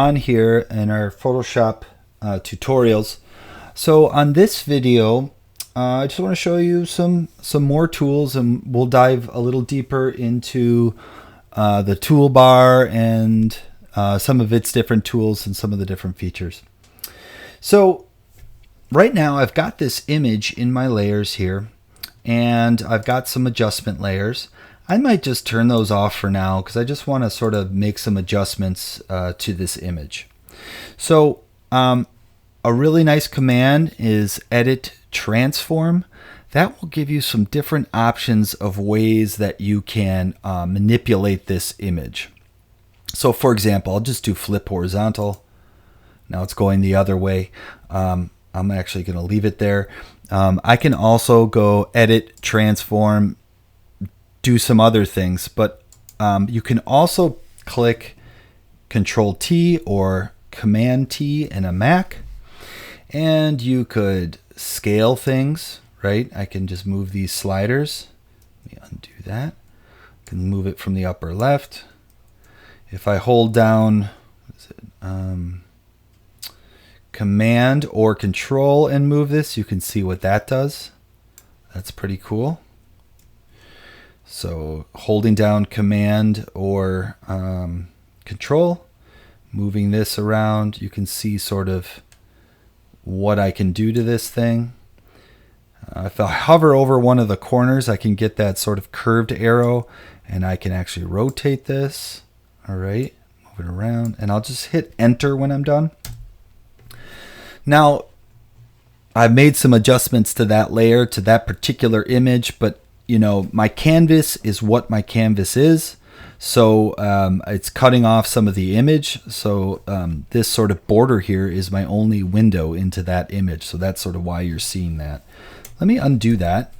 On here in our Photoshop tutorials. So on this video, I just want to show you some more tools, and we'll dive a little deeper into the toolbar and some of its different tools and some of the different features. So right now I've got this image in my layers here, and I've got some adjustment layers. I might just turn those off for now because I just want to sort of make some adjustments to this image. So a really nice command is edit transform. That will give you some different options of ways that you can manipulate this image. So for example, I'll just do flip horizontal. Now it's going the other way. I'm actually going to leave it there. I can also go edit transform, do some other things, but you can also click Control T or Command T in a Mac, and you could scale things, right? I can just move these sliders. Let me undo that. I can move it from the upper left. If I hold down Command or Control and move this, you can see what that does. That's pretty cool. So holding down Command or Control, moving this around, you can see sort of what I can do to this thing. If I hover over one of the corners, I can get that sort of curved arrow, and I can actually rotate this. All right, move it around, and I'll just hit Enter when I'm done. Now, I've made some adjustments to that layer, to that particular image, but you know, my canvas is what my canvas is. So it's cutting off some of the image. So this sort of border here is my only window into that image. So that's sort of why you're seeing that. Let me undo that.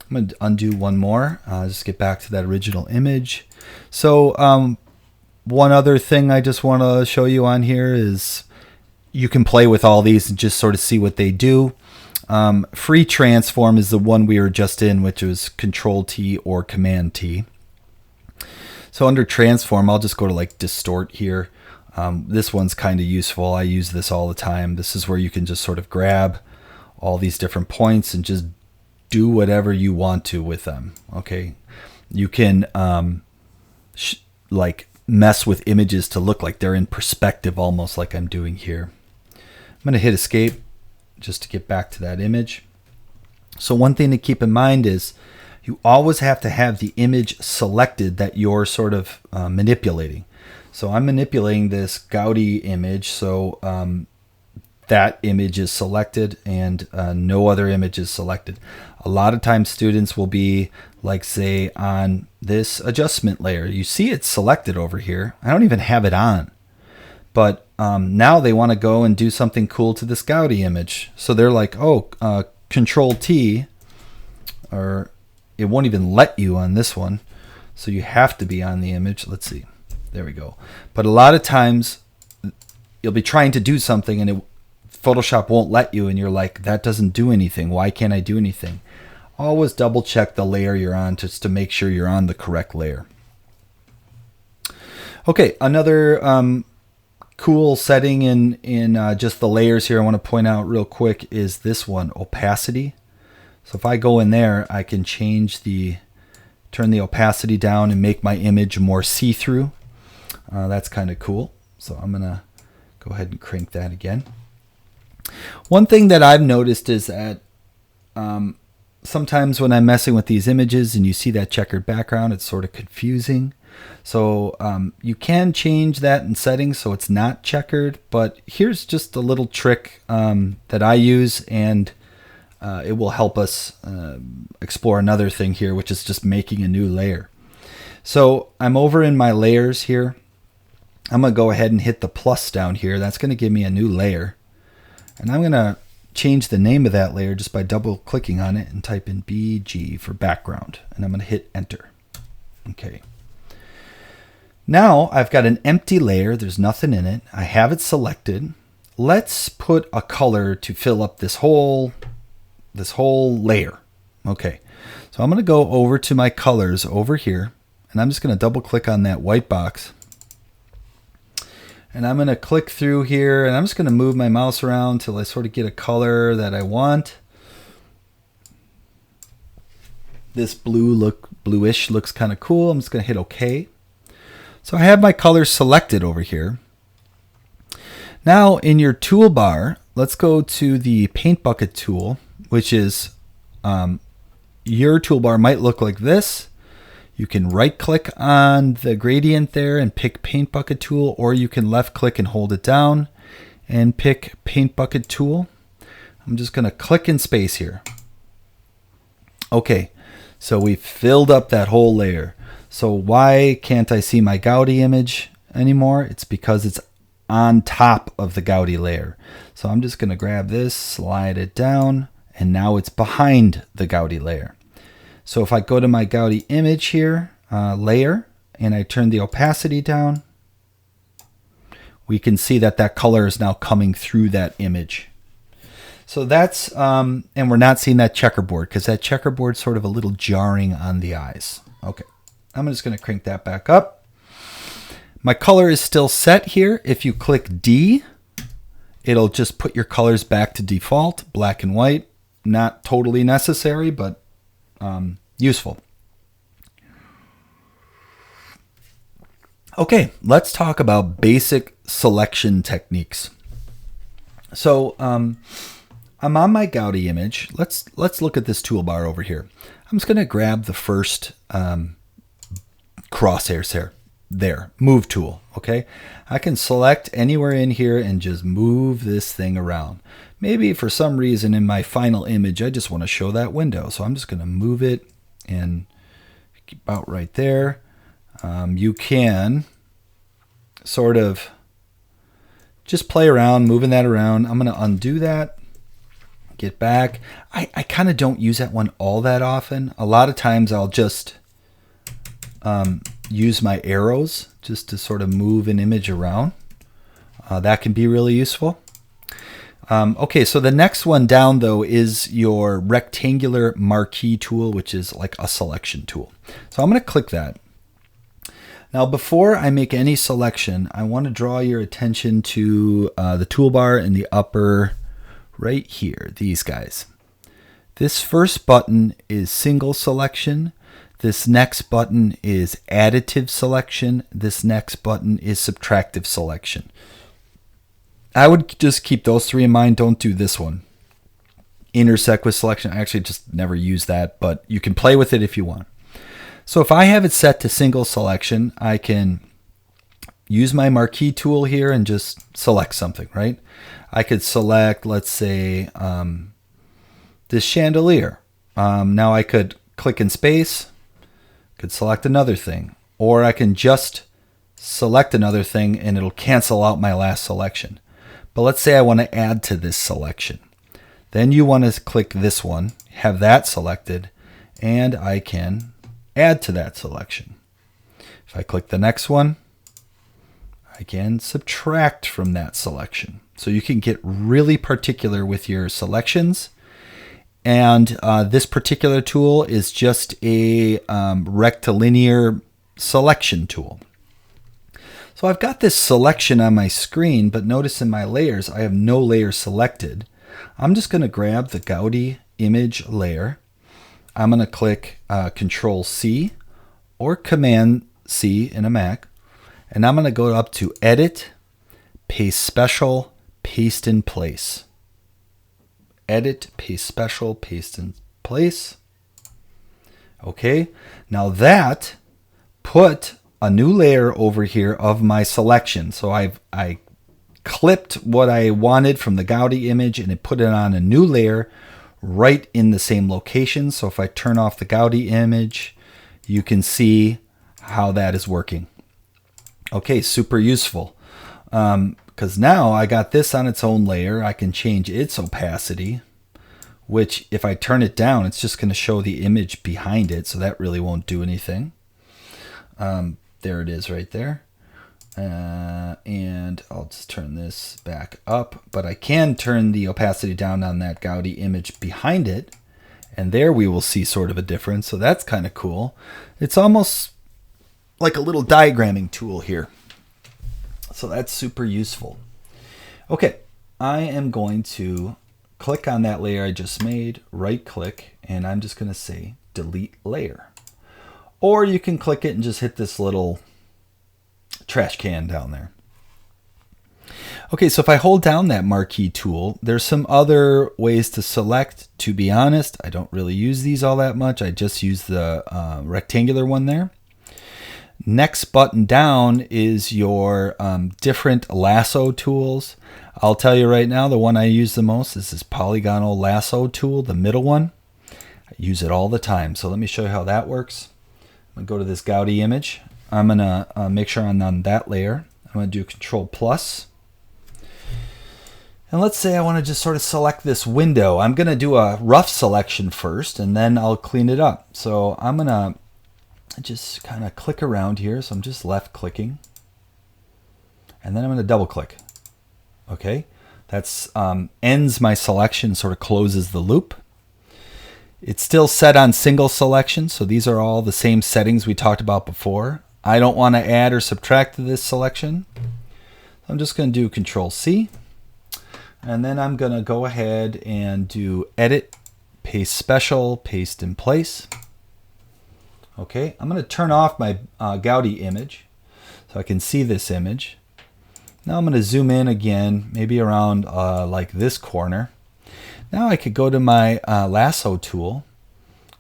I'm going to undo one more. Just get back to that original image. So one other thing I just want to show you on here is you can play with all these and just sort of see what they do. Free transform is the one we were just in, which was Control T or Command T. So under transform, I'll just go to like distort here. This one's kind of useful. I use this all the time. This is where you can just sort of grab all these different points and just do whatever you want to with them. Okay, you can like mess with images to look like they're in perspective, almost like I'm doing here. I'm going to hit escape just to get back to that image. So one thing to keep in mind is you always have to have the image selected that you're sort of manipulating. So I'm manipulating this Gaudi image, so that image is selected and no other image is selected. A lot of times students will be like, say, on this adjustment layer. You see it's selected over here. I don't even have it on. But now they want to go and do something cool to this Gaudi image. So they're like, oh, Control T, or it won't even let you on this one. So you have to be on the image. Let's see. There we go. But a lot of times you'll be trying to do something and Photoshop won't let you, and you're like, that doesn't do anything. Why can't I do anything? Always double check the layer you're on just to make sure you're on the correct layer. Okay, another cool setting in just the layers here I want to point out real quick is this one, opacity. So if I go in there, I can turn the opacity down and make my image more see-through. That's kind of cool. So I'm gonna go ahead and crank that again. One thing that I've noticed is that sometimes when I'm messing with these images and you see that checkered background, it's sort of confusing. So you can change that in settings so it's not checkered, but here's just a little trick that I use, and it will help us explore another thing here, which is just making a new layer. So I'm over in my layers here. I'm going to go ahead and hit the plus down here. That's going to give me a new layer. And I'm going to change the name of that layer just by double clicking on it and type in BG for background. And I'm going to hit enter. Okay. Now I've got an empty layer. There's nothing in it. I have it selected. Let's put a color to fill up this whole layer. Okay. So I'm going to go over to my colors over here, and I'm just going to double click on that white box. And I'm going to click through here, and I'm just going to move my mouse around till I sort of get a color that I want. This bluish looks kind of cool. I'm just going to hit OK. So I have my colors selected over here. Now in your toolbar, let's go to the paint bucket tool, which is your toolbar might look like this. You can right click on the gradient there and pick paint bucket tool, or you can left click and hold it down and pick paint bucket tool. I'm just going to click in space here. Okay, so we filled up that whole layer. So why can't I see my Gaudi image anymore? It's because it's on top of the Gaudi layer. So I'm just going to grab this, slide it down, and now it's behind the Gaudi layer. So if I go to my Gaudi image here, layer, and I turn the opacity down, we can see that that color is now coming through that image. So that's, and we're not seeing that checkerboard because that checkerboard's sort of a little jarring on the eyes. Okay, I'm just going to crank that back up. My color is still set here. If you click D, it'll just put your colors back to default, black and white. Not totally necessary, but useful. Okay, let's talk about basic selection techniques. So I'm on my Gaudi image. Let's look at this toolbar over here. I'm just going to grab the first crosshairs here. There, move tool. Okay, I can select anywhere in here and just move this thing around. Maybe for some reason in my final image I just want to show that window, so I'm just going to move it and about right there. You can sort of just play around moving that around. I'm going to undo that, get back. I kind of don't use that one all that often. A lot of times I'll just use my arrows just to sort of move an image around. That can be really useful. Okay, so the next one down though is your rectangular marquee tool, which is like a selection tool. So I'm going to click that. Now before I make any selection, I want to draw your attention to the toolbar in the upper right here, these guys. This first button is single selection. This next button is additive selection. This next button is subtractive selection. I would just keep those three in mind. Don't do this one. Intersect with selection. I actually just never use that, but you can play with it if you want. So if I have it set to single selection, I can use my marquee tool here and just select something, right? I could select, let's say, this chandelier. Now I could click in space, could select another thing, or I can just select another thing and it'll cancel out my last selection. But let's say I want to add to this selection. Then you want to click this one, have that selected, and I can add to that selection. If I click the next one, I can subtract from that selection. So you can get really particular with your selections. And this particular tool is just a rectilinear selection tool. So I've got this selection on my screen, but notice in my layers, I have no layer selected. I'm just going to grab the Gaudi image layer. I'm going to click Control C or Command C in a Mac. And I'm going to go up to Edit, Paste Special, Paste in Place. Edit, Paste Special, Paste in Place. Okay, now that put a new layer over here of my selection. So I clipped what I wanted from the Gaudi image and it put it on a new layer right in the same location. So if I turn off the Gaudi image, you can see how that is working. Okay, super useful. Because now I got this on its own layer. I can change its opacity, which if I turn it down, it's just going to show the image behind it. So that really won't do anything. There it is right there. And I'll just turn this back up, but I can turn the opacity down on that Gaudi image behind it. And there we will see sort of a difference. So that's kind of cool. It's almost like a little diagramming tool here. So that's super useful. Okay, I am going to click on that layer I just made, right click, and I'm just going to say delete layer. Or you can click it and just hit this little trash can down there. Okay, so if I hold down that marquee tool, there's some other ways to select. To be honest, I don't really use these all that much. I just use the rectangular one there. Next button down is your different lasso tools. I'll tell you right now, the one I use the most is this polygonal lasso tool, the middle one. I use it all the time. So let me show you how that works. I'm going to go to this Gaudi image. I'm going to make sure I'm on that layer. I'm going to do Control plus. And let's say I want to just sort of select this window. I'm going to do a rough selection first, and then I'll clean it up. So I'm going to just kind of click around here. So I'm just left clicking. And then I'm going to double click. Okay, that's ends my selection, sort of closes the loop. It's still set on single selection, so these are all the same settings we talked about before. I don't want to add or subtract to this selection. I'm just going to do Control C. And then I'm going to go ahead and do Edit, Paste Special, Paste in Place. Okay, I'm going to turn off my Gaudi image so I can see this image. Now I'm going to zoom in again, maybe around like this corner. Now I could go to my lasso tool,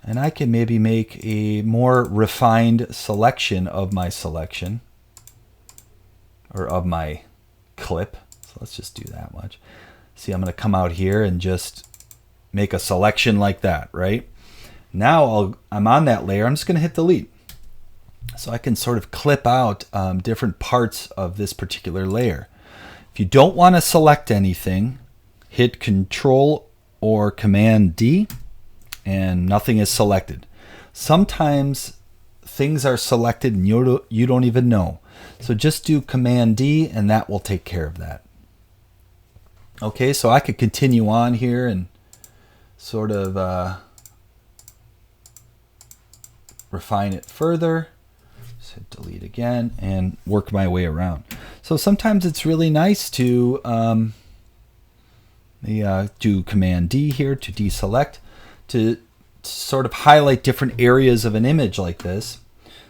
and I can maybe make a more refined selection of my selection, or of my clip. So let's just do that much. See, I'm going to come out here and just make a selection like that, right? Now I'm on that layer. I'm just going to hit delete. So I can sort of clip out different parts of this particular layer. If you don't want to select anything, hit Control or Command D, and nothing is selected. Sometimes things are selected and you don't even know. So just do Command D, and that will take care of that. Okay, so I could continue on here and sort of refine it further. So delete again and work my way around. So sometimes it's really nice to do Command D here to deselect, to sort of highlight different areas of an image like this.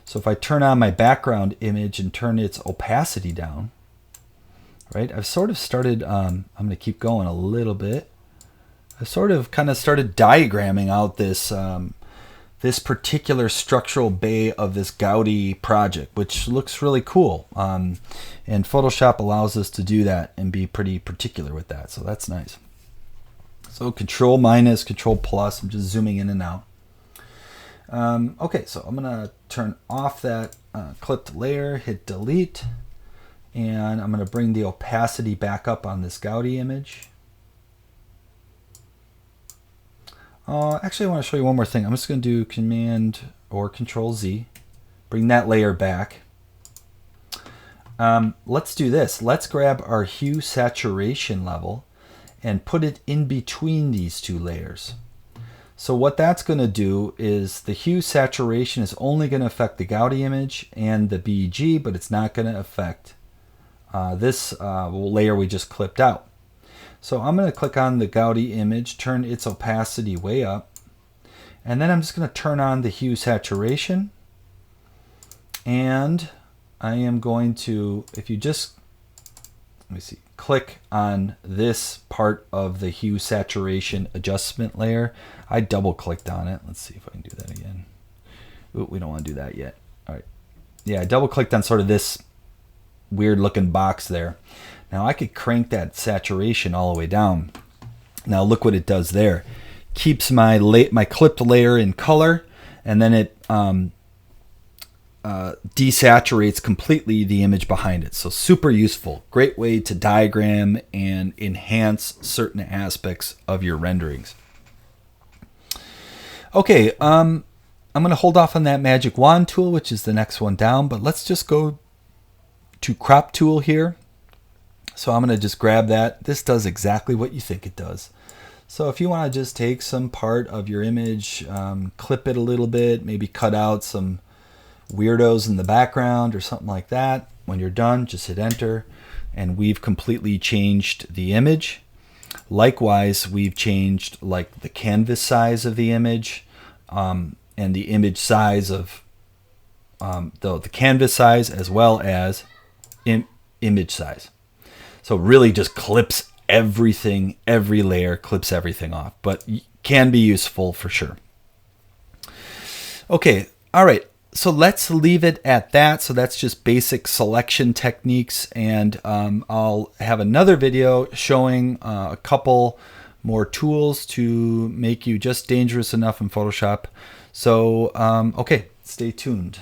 So if I turn on my background image and turn its opacity down, right, I've sort of started, I'm going to keep going a little bit. I sort of kind of started diagramming out this this particular structural bay of this Gaudi project, which looks really cool. And Photoshop allows us to do that and be pretty particular with that. So that's nice. So Control minus, Control plus, I'm just zooming in and out. Okay, so I'm going to turn off that clipped layer, hit delete, and I'm going to bring the opacity back up on this Gaudi image. Actually, I want to show you one more thing. I'm just going to do Command or Control Z, bring that layer back. Let's do this. Let's grab our hue saturation level and put it in between these two layers. So what that's going to do is the hue saturation is only going to affect the Gaudi image and the BEG, but it's not going to affect this layer we just clipped out. So I'm going to click on the Gaudi image, turn its opacity way up, and then I'm just going to turn on the hue saturation. And I am going to, if you just, let me see, click on this part of the hue saturation adjustment layer. I double clicked on it. Let's see if I can do that again. Ooh, we don't want to do that yet. All right. Yeah, I double clicked on sort of this weird looking box there. Now I could crank that saturation all the way down. Now look what it does there. Keeps my clipped layer in color, and then it desaturates completely the image behind it. So super useful. Great way to diagram and enhance certain aspects of your renderings. Okay, I'm going to hold off on that magic wand tool, which is the next one down, but let's just go to crop tool here. So I'm going to just grab that. This does exactly what you think it does. So if you want to just take some part of your image, clip it a little bit, maybe cut out some weirdos in the background or something like that, When you're done, just hit enter, and we've completely changed the image. Likewise, we've changed like the canvas size of the image, and the image size of the canvas size, as well as image size. So really just clips everything, every layer clips everything off, but can be useful for sure. Okay, all right, so let's leave it at that. So that's just basic selection techniques, and I'll have another video showing a couple more tools to make you just dangerous enough in Photoshop. So okay, stay tuned.